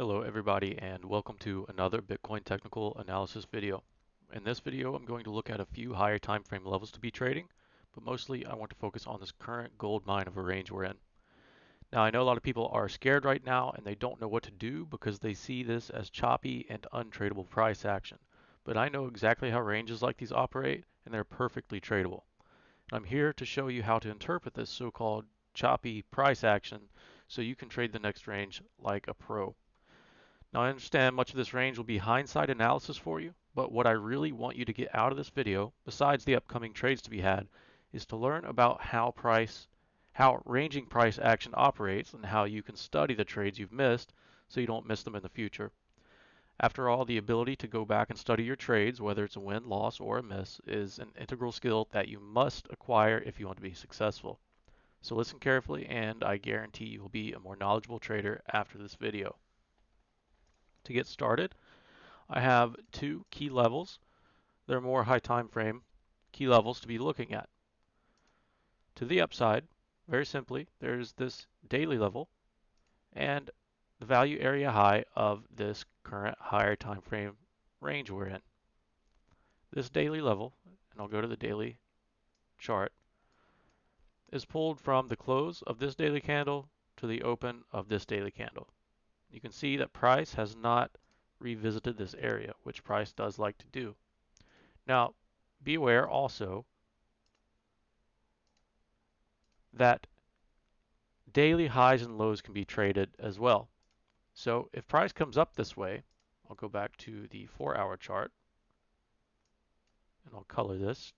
Hello everybody and welcome to another Bitcoin technical analysis video. In this video I'm going to look at a few higher time frame levels to be trading, but mostly I want to focus on this current gold mine of a range we're in. Now I know a lot of people are scared right now and they don't know what to do because they see this as choppy and untradeable price action. But I know exactly how ranges like these operate and they're perfectly tradable. And I'm here to show you how to interpret this so-called choppy price action so you can trade the next range like a pro. Now I understand much of this range will be hindsight analysis for you, but what I really want you to get out of this video, besides the upcoming trades to be had, is to learn about how ranging price action operates and how you can study the trades you've missed so you don't miss them in the future. After all, the ability to go back and study your trades, whether it's a win, loss, or a miss, is an integral skill that you must acquire if you want to be successful. So listen carefully and I guarantee you will be a more knowledgeable trader after this video. To get started, I have two key levels. They're more high time frame key levels to be looking at. To the upside, very simply, there's this daily level and the value area high of this current higher time frame range we're in. This daily level, and I'll go to the daily chart, is pulled from the close of this daily candle to the open of this daily candle. You can see that price has not revisited this area, which price does like to do. Now, be aware also that daily highs and lows can be traded as well. So if price comes up this way, I'll go back to the 4-hour chart and I'll color this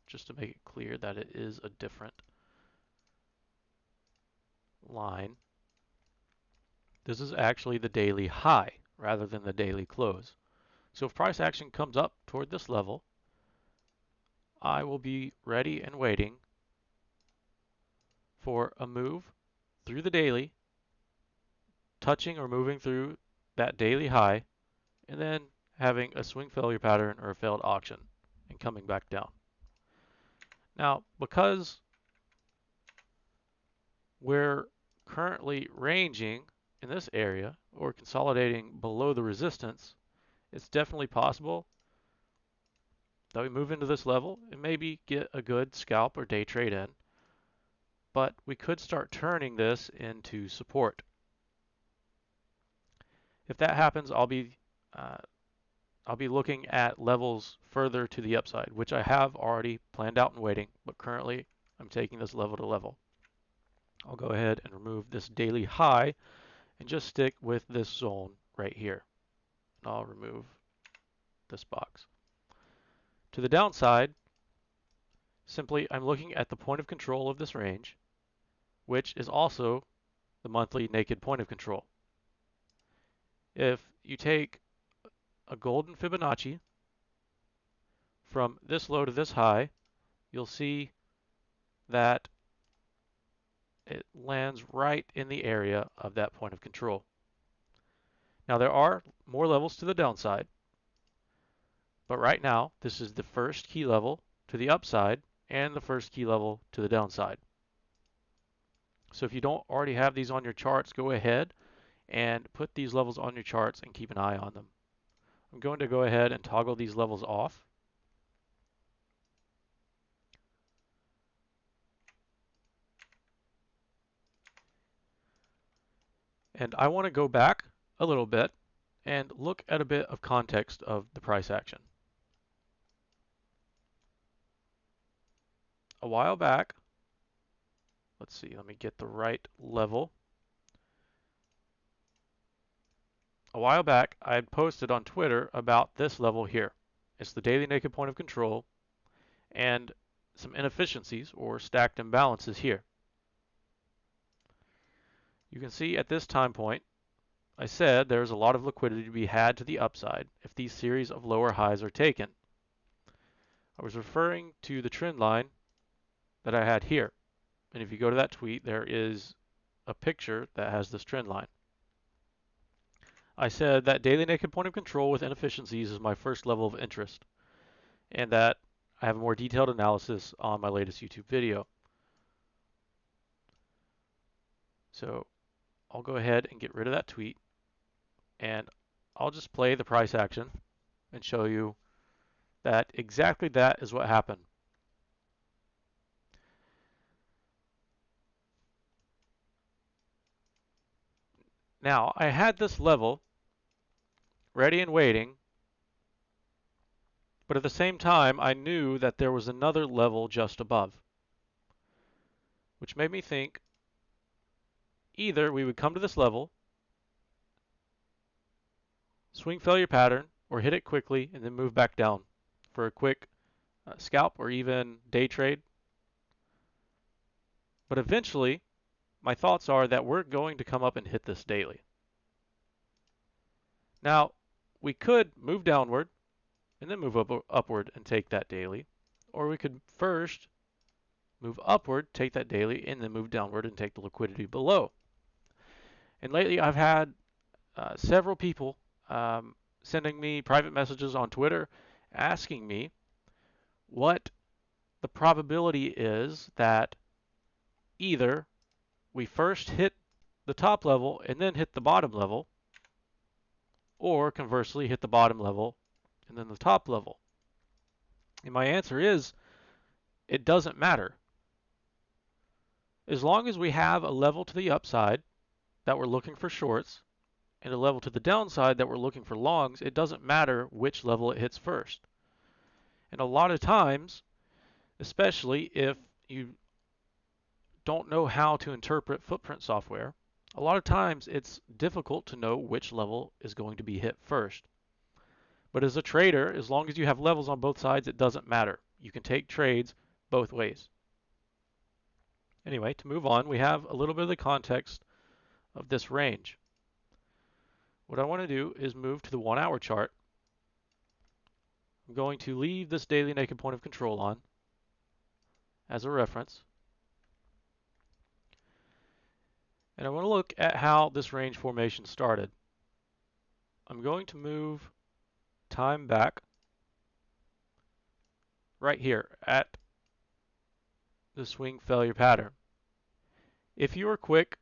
just to make it clear that it is a different line. This is actually the daily high rather than the daily close. So if price action comes up toward this level, I will be ready and waiting for a move through the daily, touching or moving through that daily high, and then having a swing failure pattern or a failed auction and coming back down. Now, because we're currently ranging in this area or consolidating below the resistance, it's definitely possible that we move into this level and maybe get a good scalp or day trade in, but we could start turning this into support. If that happens, uh, I'll be looking at levels further to the upside, which I have already planned out and waiting, but currently I'm taking this level to level. I'll go ahead and remove this daily high and just stick with this zone right here. And I'll remove this box. To the downside, simply I'm looking at the point of control of this range, which is also the monthly naked point of control. If you take a golden Fibonacci from this low to this high, you'll see that it lands right in the area of that point of control. Now there are more levels to the downside, but right now this is the first key level to the upside and the first key level to the downside. So if you don't already have these on your charts, go ahead and put these levels on your charts and keep an eye on them. I'm going to go ahead and toggle these levels off. And I want to go back a little bit and look at a bit of context of the price action. A while back, let's see, let me get the right level. A while back, I had posted on Twitter about this level here. It's the daily naked point of control and some inefficiencies or stacked imbalances here. You can see at this time point, I said there's a lot of liquidity to be had to the upside if these series of lower highs are taken. I was referring to the trend line that I had here. And if you go to that tweet, there is a picture that has this trend line. I said that daily naked point of control with inefficiencies is my first level of interest, and that I have a more detailed analysis on my latest YouTube video. So I'll go ahead and get rid of that tweet. and I'll just play the price action and show you that exactly that is what happened. Now, I had this level ready and waiting, but at the same time, I knew that there was another level just above, which made me think either we would come to this level, swing failure pattern, or hit it quickly and then move back down for a quick scalp or even day trade. But eventually, my thoughts are that we're going to come up and hit this daily. Now, we could move downward and then move upward and take that daily, or we could first move upward, take that daily, and then move downward and take the liquidity below. And lately, I've had several people sending me private messages on Twitter asking me what the probability is that either we first hit the top level and then hit the bottom level, or conversely hit the bottom level and then the top level. And my answer is it doesn't matter. As long as we have a level to the upside that we're looking for shorts and a level to the downside that we're looking for longs, it doesn't matter which level it hits first. And a lot of times, especially if you don't know how to interpret footprint software, a lot of times it's difficult to know which level is going to be hit first. But as a trader, as long as you have levels on both sides, it doesn't matter. You can take trades both ways. Anyway, to move on, we have a little bit of the context of this range. What I want to do is move to the 1 hour chart. I'm going to leave this daily naked point of control on as a reference. And I want to look at how this range formation started. I'm going to move time back right here at the swing failure pattern. If you are quick,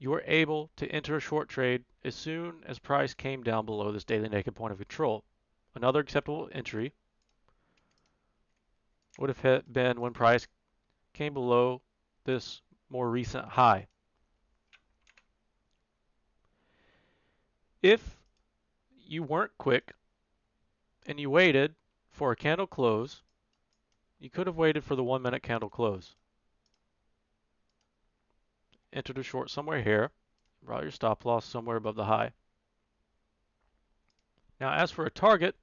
you were able to enter a short trade as soon as price came down below this daily naked point of control. Another acceptable entry would have been when price came below this more recent high. If you weren't quick and you waited for a candle close, you could have waited for the 1 minute candle close. Entered a short somewhere here, brought your stop loss somewhere above the high. Now as for a target,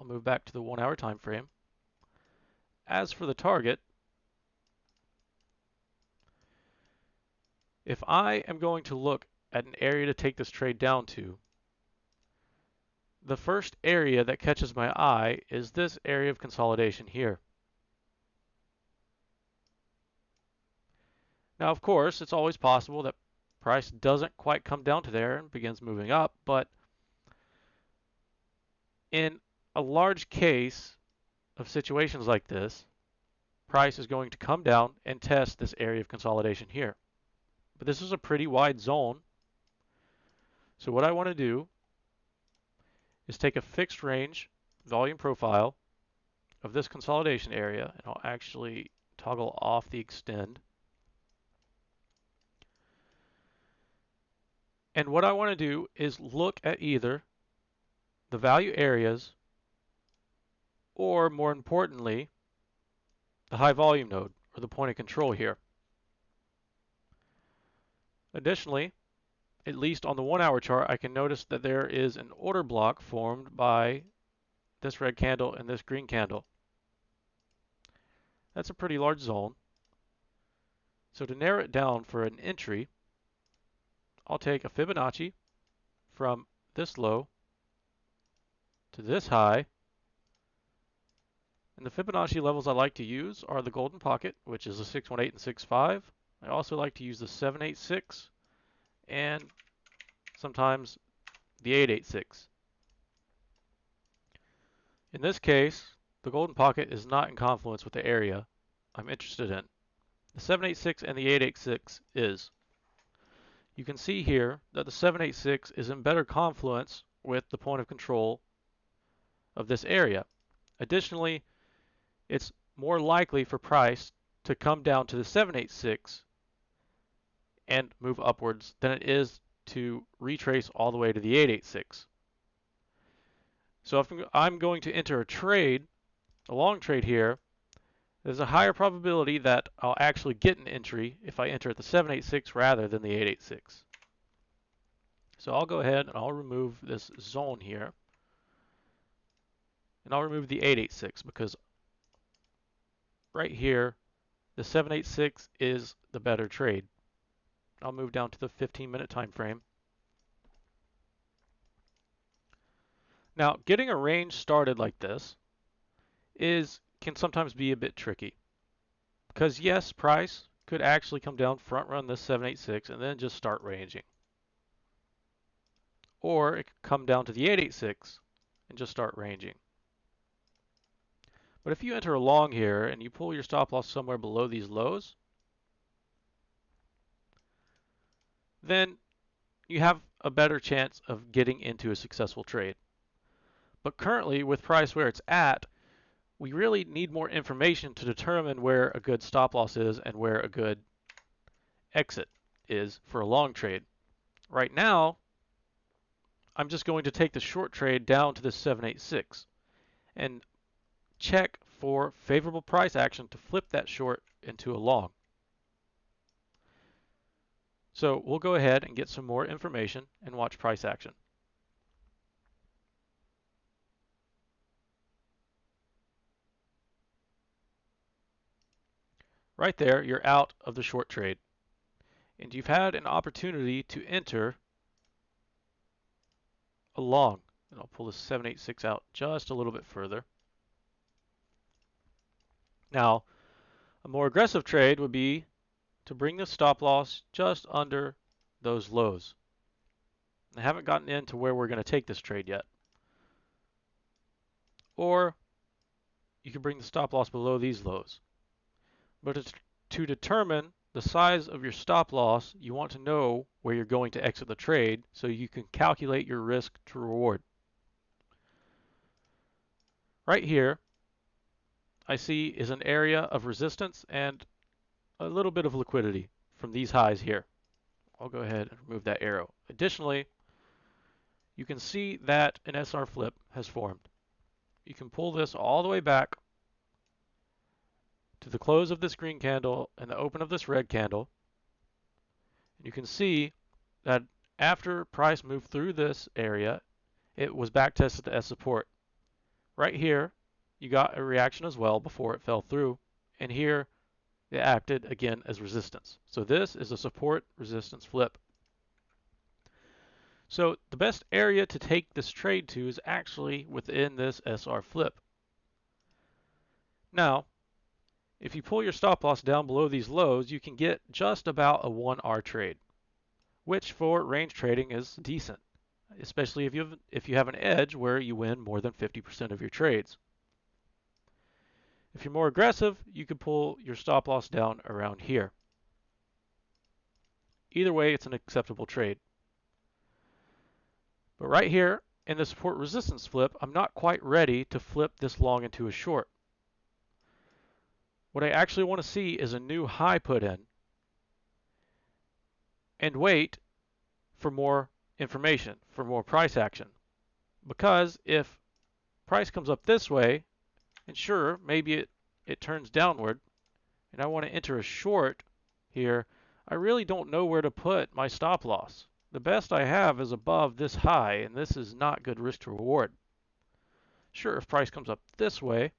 I'll move back to the 1 hour time frame. As for the target, if I am going to look at an area to take this trade down to, the first area that catches my eye is this area of consolidation here. Now, of course, it's always possible that price doesn't quite come down to there and begins moving up, but in a large case of situations like this, price is going to come down and test this area of consolidation here. But this is a pretty wide zone. So what I want to do is take a fixed range volume profile of this consolidation area, and I'll actually toggle off the extend. And what I want to do is look at either the value areas or, more importantly, the high volume node or the point of control here. Additionally, at least on the 1 hour chart, I can notice that there is an order block formed by this red candle and this green candle. That's a pretty large zone. So to narrow it down for an entry, I'll take a Fibonacci from this low to this high. And the Fibonacci levels I like to use are the golden pocket, which is the 618 and 65. I also like to use the 786 and sometimes the 886. In this case, the golden pocket is not in confluence with the area I'm interested in. The 786 and the 886 is. you can see here that the 786 is in better confluence with the point of control of this area. Additionally, it's more likely for price to come down to the 786 and move upwards than it is to retrace all the way to the 886. So if I'm going to enter a trade, a long trade here, there's a higher probability that I'll actually get an entry if I enter at the 786 rather than the 886. So I'll go ahead and I'll remove this zone here. And I'll remove the 886 because right here, the 786 is the better trade. I'll move down to the 15-minute time frame. Now, getting a range started like this can sometimes be a bit tricky. Because yes, price could actually come down, front run this 786, and then just start ranging. Or it could come down to the 886 and just start ranging. But if you enter a long here and you pull your stop loss somewhere below these lows, then you have a better chance of getting into a successful trade. But currently, with price where it's at, we really need more information to determine where a good stop loss is and where a good exit is for a long trade. Right now, I'm just going to take the short trade down to the 786 and check for favorable price action to flip that short into a long. So we'll go ahead and get some more information and watch price action. Right there, you're out of the short trade. And you've had an opportunity to enter a long. And I'll pull this 786 out just a little bit further. Now, a more aggressive trade would be to bring the stop loss just under those lows. I haven't gotten into where we're going to take this trade yet. Or you can bring the stop loss below these lows. But to determine the size of your stop loss, you want to know where you're going to exit the trade so you can calculate your risk to reward. Right here, I see is an area of resistance and a little bit of liquidity from these highs here. I'll go ahead and remove that arrow. Additionally, you can see that an SR flip has formed. You can pull this all the way back to the close of this green candle and the open of this red candle. And you can see that after price moved through this area, it was back tested as support. Right here, you got a reaction as well before it fell through. And here, it acted again as resistance. So this is a support resistance flip. So the best area to take this trade to is actually within this SR flip. Now, if you pull your stop loss down below these lows, you can get just about a 1R trade, which for range trading is decent, especially if you have an edge where you win more than 50% of your trades. If you're more aggressive, you could pull your stop loss down around here. Either way, it's an acceptable trade. But right here in the support resistance flip, I'm not quite ready to flip this long into a short. What I actually want to see is a new high put in and wait for more information, for more price action. Because if price comes up this way, and sure, maybe it turns downward, and I want to enter a short here, I really don't know where to put my stop loss. The best I have is above this high, and this is not good risk to reward. Sure, if price comes up this way,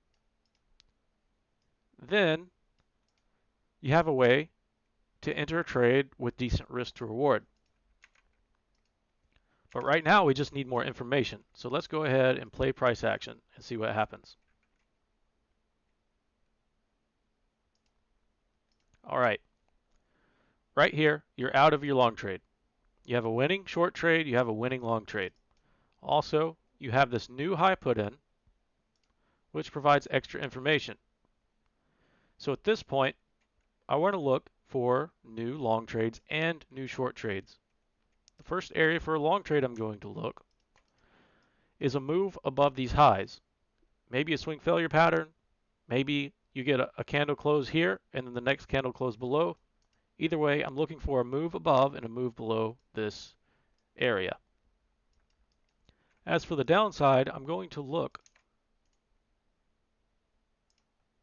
then you have a way to enter a trade with decent risk to reward. But right now, we just need more information. So let's go ahead and play price action and see what happens. All right. Right here, you're out of your long trade. You have a winning short trade, you have a winning long trade. Also, you have this new high put in, which provides extra information. So at this point, I want to look for new long trades and new short trades. The first area for a long trade I'm going to look is a move above these highs. Maybe a swing failure pattern. Maybe you get a candle close here and then the next candle close below. Either way, I'm looking for a move above and a move below this area. As for the downside, I'm going to look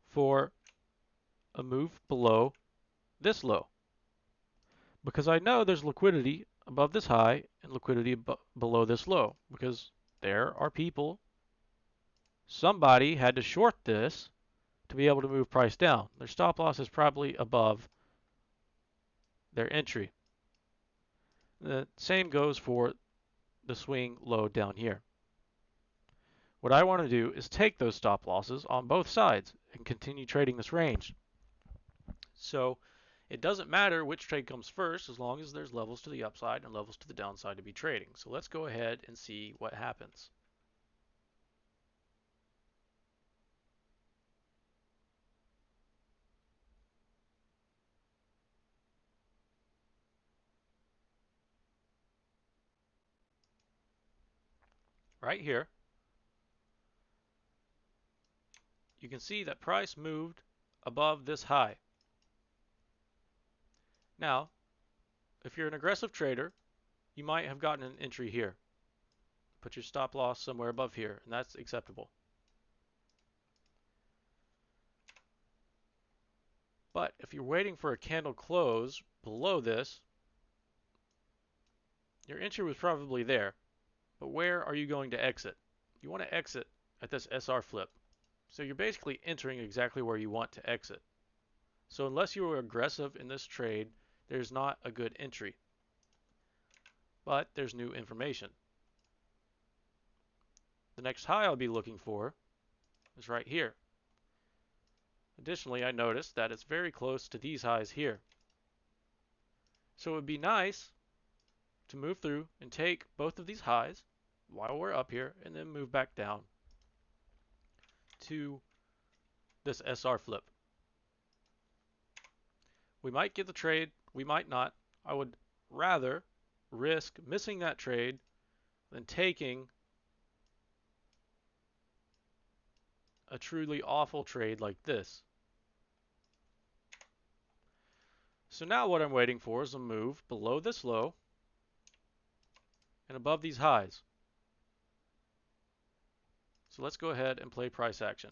for a move below this low because I know there's liquidity above this high and liquidity below this low because there are people, somebody had to short this to be able to move price down. Their stop loss is probably above their entry. The same goes for the swing low down here. What I want to do is take those stop losses on both sides and continue trading this range. So it doesn't matter which trade comes first as long as there's levels to the upside and levels to the downside to be trading. So let's go ahead and see what happens. Right here, you can see that price moved above this high. Now, if you're an aggressive trader, you might have gotten an entry here. Put your stop loss somewhere above here, and that's acceptable. But if you're waiting for a candle close below this, your entry was probably there. But where are you going to exit? You want to exit at this SR flip. So you're basically entering exactly where you want to exit. So unless you are aggressive in this trade, there's not a good entry. But there's new information. The next high I'll be looking for is right here. Additionally, I noticed that it's very close to these highs here. So it would be nice to move through and take both of these highs while we're up here and then move back down to this SR flip. We might get the trade, we might not. I would rather risk missing that trade than taking a truly awful trade like this. So now what I'm waiting for is a move below this low and above these highs. So let's go ahead and play price action.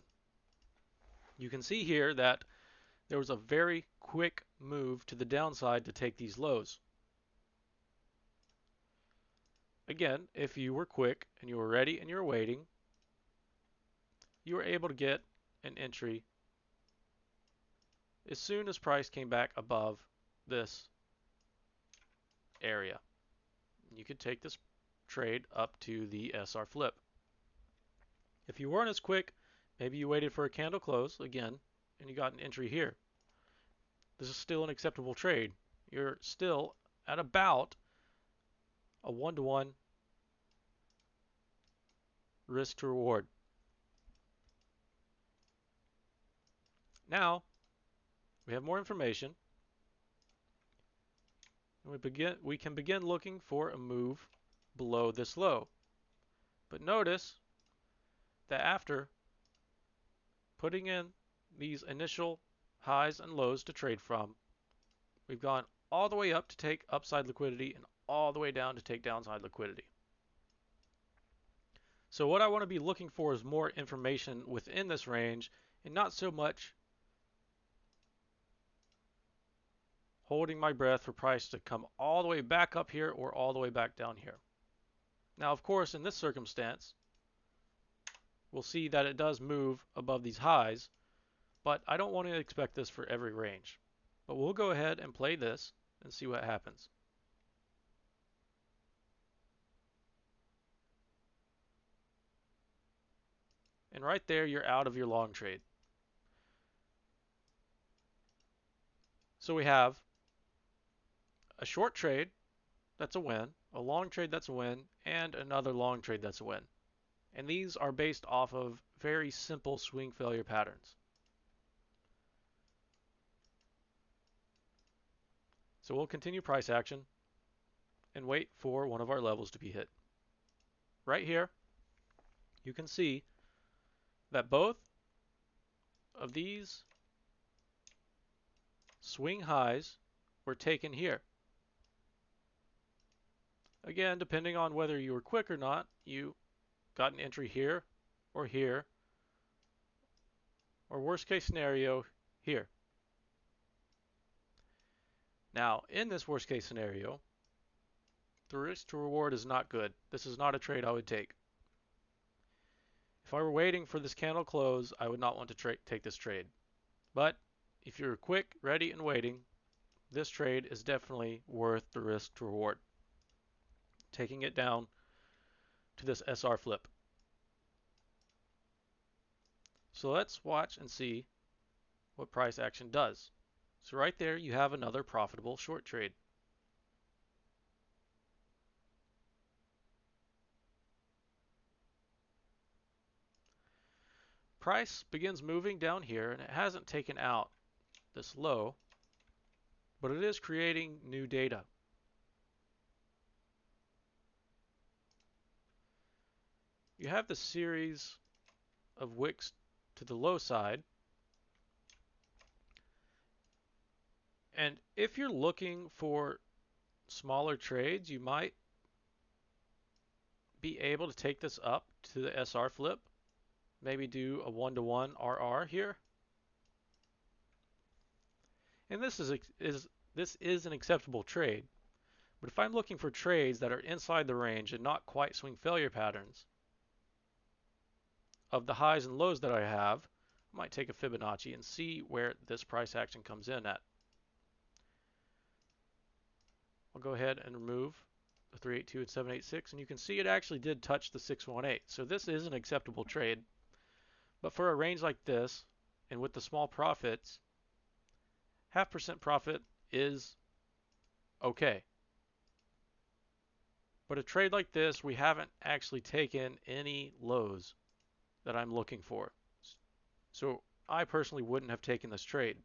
You can see here that there was a very quick move to the downside to take these lows. Again, if you were quick and you were ready and you were waiting, you were able to get an entry as soon as price came back above this area. You could take this trade up to the SR flip. If you weren't as quick, maybe you waited for a candle close again and you got an entry here. This is still an acceptable trade. You're still at about a 1-to-1 risk to reward. Now we have more information and we can begin looking for a move below this low. But notice that after putting in these initial highs and lows to trade from, we've gone all the way up to take upside liquidity and all the way down to take downside liquidity. So what I want to be looking for is more information within this range and not so much holding my breath for price to come all the way back up here or all the way back down here. Now, of course, in this circumstance, we'll see that it does move above these highs, but I don't want to expect this for every range. But we'll go ahead and play this and see what happens. And right there, you're out of your long trade. So we have a short trade, that's a win, a long trade, that's a win, and another long trade, that's a win. And these are based off of very simple swing failure patterns. So we'll continue price action. and wait for one of our levels to be hit. Right here, you can see that both of these swing highs were taken here. Again, depending on whether you were quick or not, you got an entry here, or worst case scenario, here. Now, in this worst case scenario, the risk to reward is not good. This is not a trade I would take. If I were waiting for this candle close, I would not want to take this trade. But if you're quick, ready, and waiting, this trade is definitely worth the risk to reward. Taking it down to this SR flip. So let's watch and see what price action does. So right there, you have another profitable short trade. Price begins moving down here, and it hasn't taken out this low, but it is creating new data. You have the series of wicks to the low side, and if you're looking for smaller trades, you might be able to take this up to the SR flip, maybe do a 1-to-1 RR here. And this is an acceptable trade. But if I'm looking for trades that are inside the range and not quite swing failure patterns of the highs and lows that I have, I might take a Fibonacci and see where this price action comes in at. I'll go ahead and remove the 382 and 786, and you can see it actually did touch the 618. So this is an acceptable trade. But for a range like this, and with the small profits, 0.5% profit is okay. But a trade like this, we haven't actually taken any lows that I'm looking for. So I personally wouldn't have taken this trade.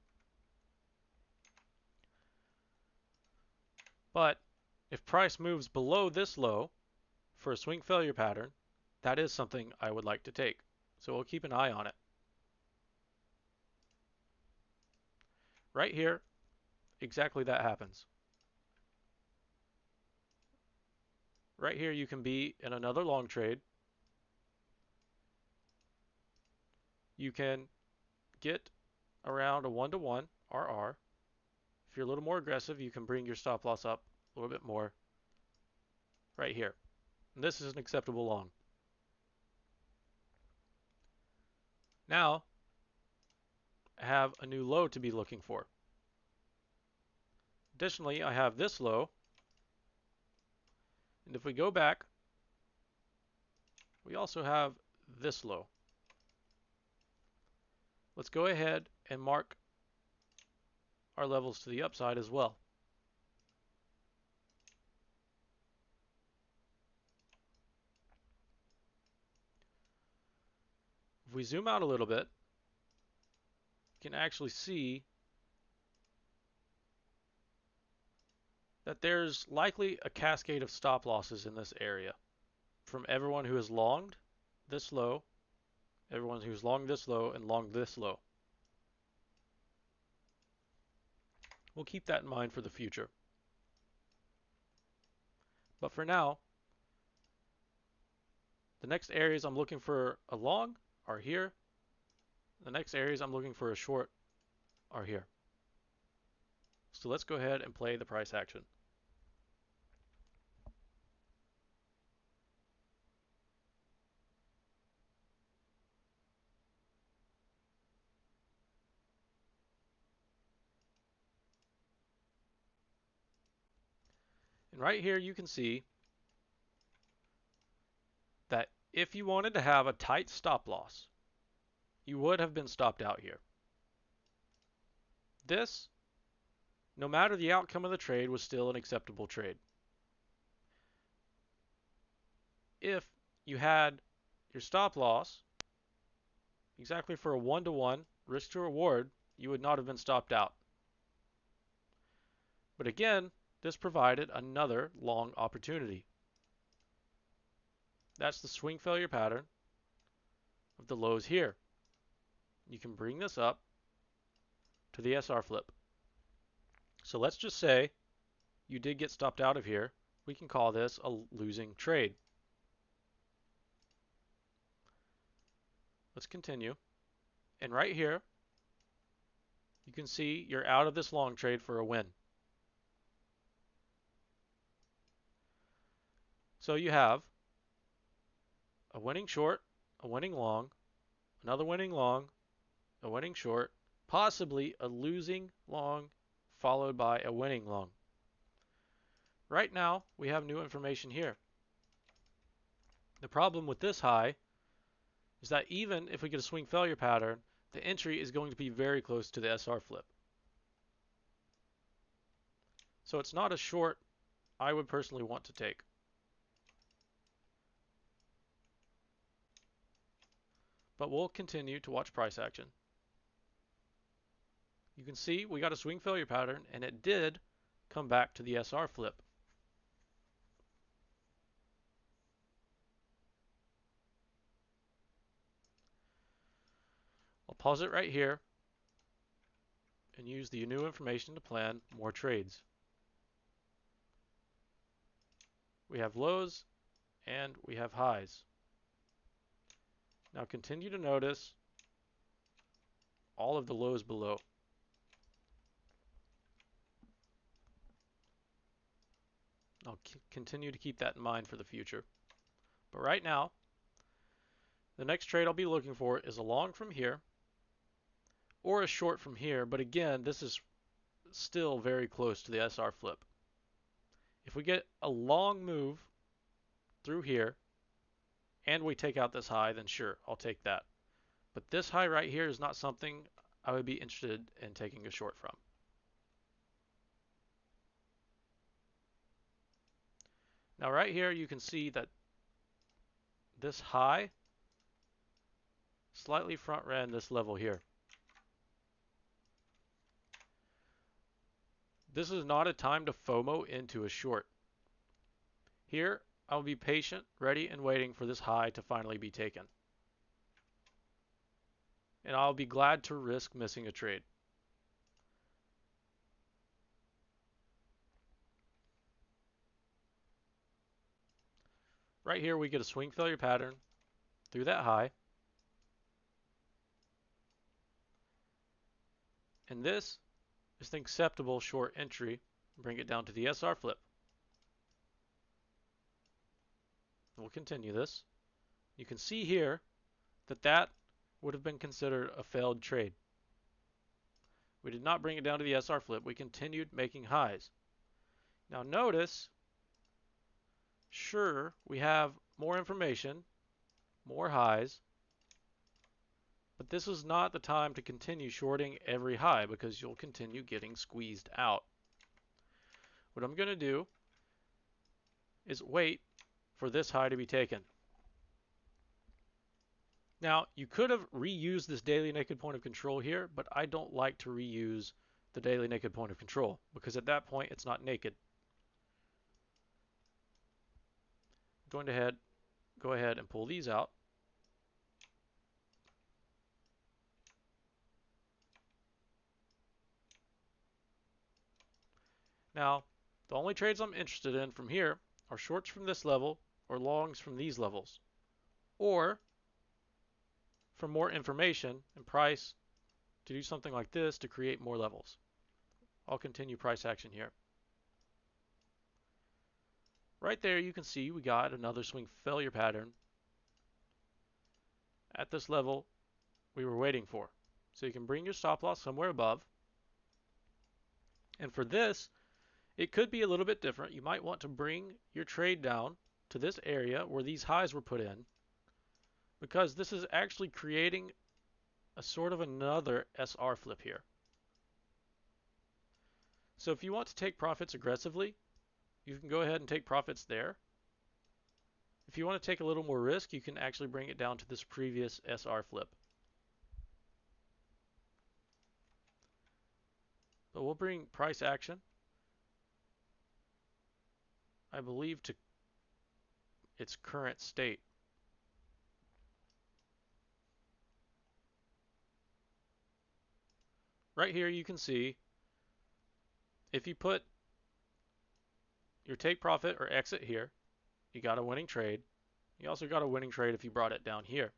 But if price moves below this low for a swing failure pattern, that is something I would like to take. So we'll keep an eye on it. Right here, exactly that happens. Right here you can be in another long trade. You can get around a 1-to-1 RR. If you're a little more aggressive, you can bring your stop loss up a little bit more right here. And this is an acceptable long. Now, I have a new low to be looking for. Additionally, I have this low. And if we go back, we also have this low. Let's go ahead and mark our levels to the upside as well. If we zoom out a little bit, you can actually see that there's likely a cascade of stop losses in this area from everyone who has longed this low, everyone who's longed this low, and longed this low. We'll keep that in mind for the future. But for now, the next areas I'm looking for a long are here. The next areas I'm looking for a short are here. So let's go ahead and play the price action. And right here you can see that if you wanted to have a tight stop loss, you would have been stopped out here. This, no matter the outcome of the trade, was still an acceptable trade. If you had your stop loss exactly for a 1-to-1 risk to reward, you would not have been stopped out. But again, this provided another long opportunity. That's the swing failure pattern of the lows here. You can bring this up to the SR flip. So let's just say you did get stopped out of here. We can call this a losing trade. Let's continue. And right here, you can see you're out of this long trade for a win. So you have a winning short, a winning long, another winning long, a winning short, possibly a losing long, followed by a winning long. Right now, we have new information here. The problem with this high is that even if we get a swing failure pattern, the entry is going to be very close to the SR flip. So it's not a short I would personally want to take. But we'll continue to watch price action. You can see we got a swing failure pattern, and it did come back to the SR flip. I'll pause it right here and use the new information to plan more trades. We have lows and we have highs. Now continue to notice all of the lows below. I'll continue to keep that in mind for the future. But right now, the next trade I'll be looking for is a long from here or a short from here. But again, this is still very close to the SR flip. If we get a long move through here and we take out this high, then sure, I'll take that. But this high right here is not something I would be interested in taking a short from. Now right here you can see that this high slightly front ran this level here. This is not a time to FOMO into a short. Here I'll be patient, ready, and waiting for this high to finally be taken. And I'll be glad to risk missing a trade. Right here we get a swing failure pattern through that high. And this is the acceptable short entry. Bring it down to the SR flip. We'll continue this. You can see here that that would have been considered a failed trade. We did not bring it down to the SR flip. We continued making highs. Now notice, sure, we have more information, more highs, but this is not the time to continue shorting every high because you'll continue getting squeezed out. What I'm going to do is wait for this high to be taken. Now, you could have reused this daily naked point of control here, but I don't like to reuse the daily naked point of control because at that point it's not naked. I'm going to go ahead and pull these out. Now, the only trades I'm interested in from here are shorts from this level or longs from these levels, or for more information and price to do something like this to create more levels. I'll continue price action here. Right there you can see we got another swing failure pattern at this level we were waiting for. So you can bring your stop loss somewhere above. And for this, it could be a little bit different. You might want to bring your trade down to this area where these highs were put in, because this is actually creating a sort of another SR flip here. So if you want to take profits aggressively, you can go ahead and take profits there. If you want to take a little more risk, you can actually bring it down to this previous SR flip. But we'll bring price action I believe, to its current state. Right here you can see if you put your take profit or exit here, you got a winning trade. You also got a winning trade if you brought it down here.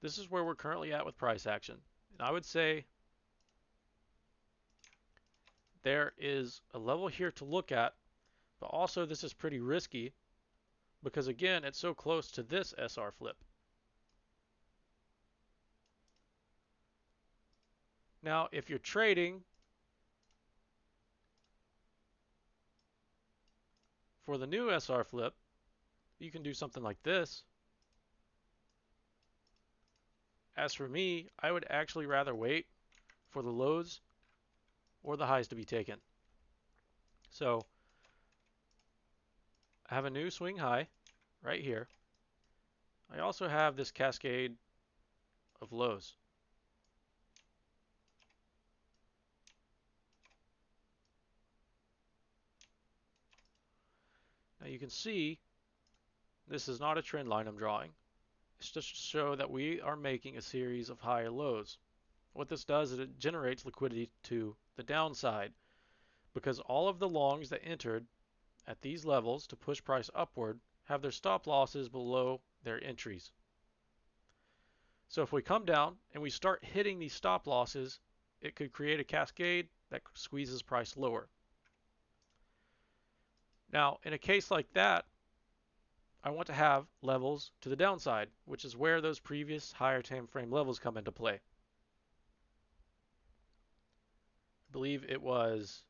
This is where we're currently at with price action. And I would say there is a level here to look at, but also this is pretty risky because again, it's so close to this SR flip. Now, if you're trading for the new SR flip, you can do something like this. As for me, I would actually rather wait for the lows or the highs to be taken. So I have a new swing high right here. I also have this cascade of lows. Now you can see this is not a trend line I'm drawing. It's just to show that we are making a series of higher lows. What this does is it generates liquidity to the downside because all of the longs that entered at these levels to push price upward have their stop losses below their entries. So if we come down and we start hitting these stop losses, it could create a cascade that squeezes price lower. Now, in a case like that, I want to have levels to the downside, which is where those previous higher time frame levels come into play. I believe it was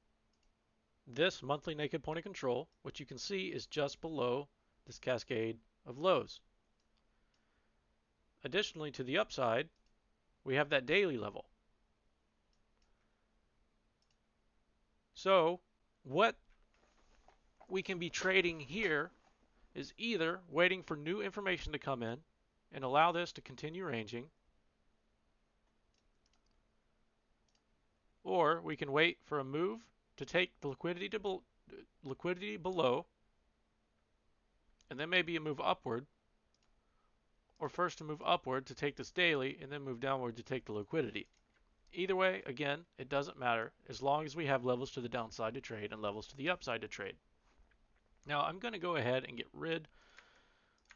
this monthly naked point of control, which you can see is just below this cascade of lows. Additionally, to the upside, we have that daily level. So what we can be trading here is either waiting for new information to come in and allow this to continue ranging, or we can wait for a move to take the liquidity below, and then maybe a move upward, or first to move upward to take this daily and then move downward to take the liquidity. Either way, again, it doesn't matter as long as we have levels to the downside to trade and levels to the upside to trade. Now I'm going to go ahead and get rid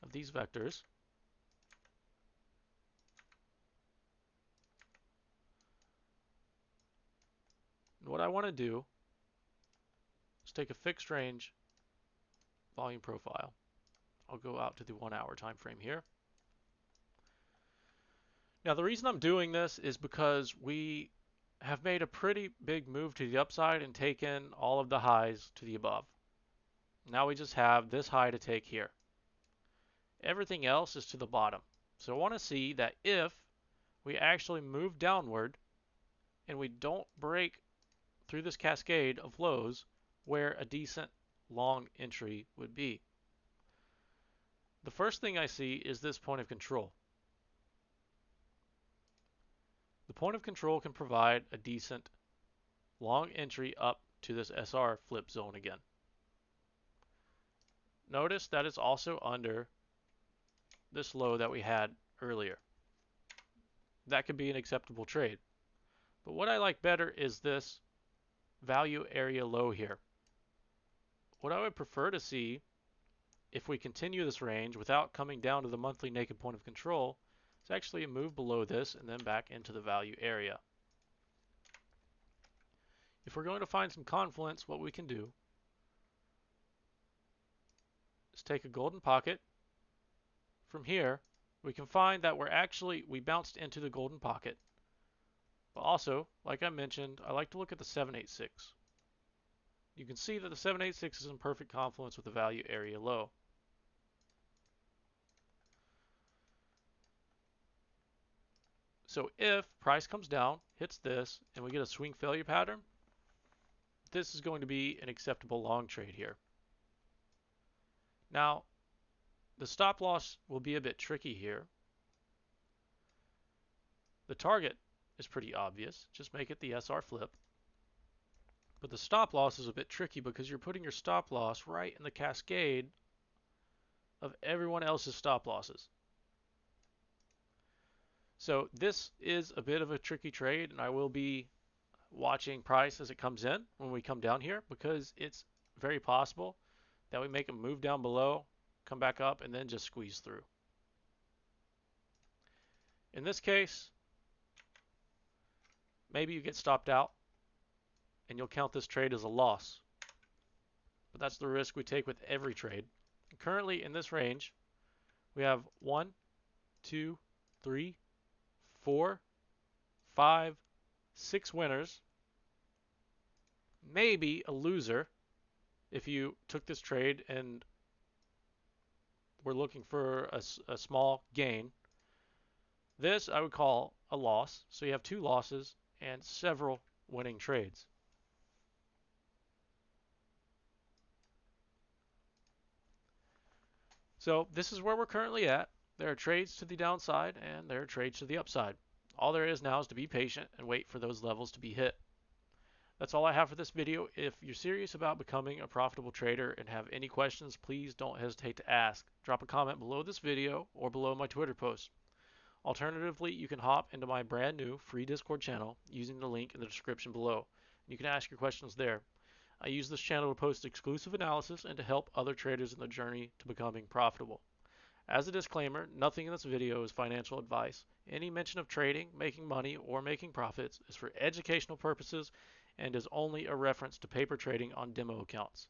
of these vectors. And what I want to do is take a fixed range volume profile. I'll go out to the 1 hour time frame here. Now the reason I'm doing this is because we have made a pretty big move to the upside and taken all of the highs to the above. Now we just have this high to take here. Everything else is to the bottom. So I want to see that if we actually move downward and we don't break through this cascade of lows where a decent long entry would be. The first thing I see is this point of control. The point of control can provide a decent long entry up to this SR flip zone again. Notice that it's also under this low that we had earlier. That could be an acceptable trade. But what I like better is this value area low here. What I would prefer to see if we continue this range without coming down to the monthly naked point of control is actually a move below this and then back into the value area. If we're going to find some confluence, what we can do is take a golden pocket. From here, we can find that we bounced into the golden pocket. But also, like I mentioned, I like to look at the 786. You can see that the 786 is in perfect confluence with the value area low. So if price comes down, hits this, and we get a swing failure pattern, this is going to be an acceptable long trade here. Now, the stop loss will be a bit tricky here. The target is pretty obvious. Just make it the SR flip. But the stop loss is a bit tricky because you're putting your stop loss right in the cascade of everyone else's stop losses. So this is a bit of a tricky trade, and I will be watching price as it comes in when we come down here, because it's very possible that we make a move down below, come back up, and then just squeeze through. In this case, maybe you get stopped out and you'll count this trade as a loss. But that's the risk we take with every trade. Currently in this range, we have 1, 2, 3, 4, 5, 6 winners, maybe a loser if you took this trade and were looking for a small gain. This I would call a loss. So you have 2 losses and several winning trades. So this is where we're currently at. There are trades to the downside and there are trades to the upside. All there is now is to be patient and wait for those levels to be hit. That's all I have for this video. If you're serious about becoming a profitable trader and have any questions, please don't hesitate to ask. Drop a comment below this video or below my Twitter post. Alternatively, you can hop into my brand new free Discord channel using the link in the description below. You can ask your questions there. I use this channel to post exclusive analysis and to help other traders in the journey to becoming profitable. As a disclaimer, nothing in this video is financial advice. Any mention of trading, making money, or making profits is for educational purposes and is only a reference to paper trading on demo accounts.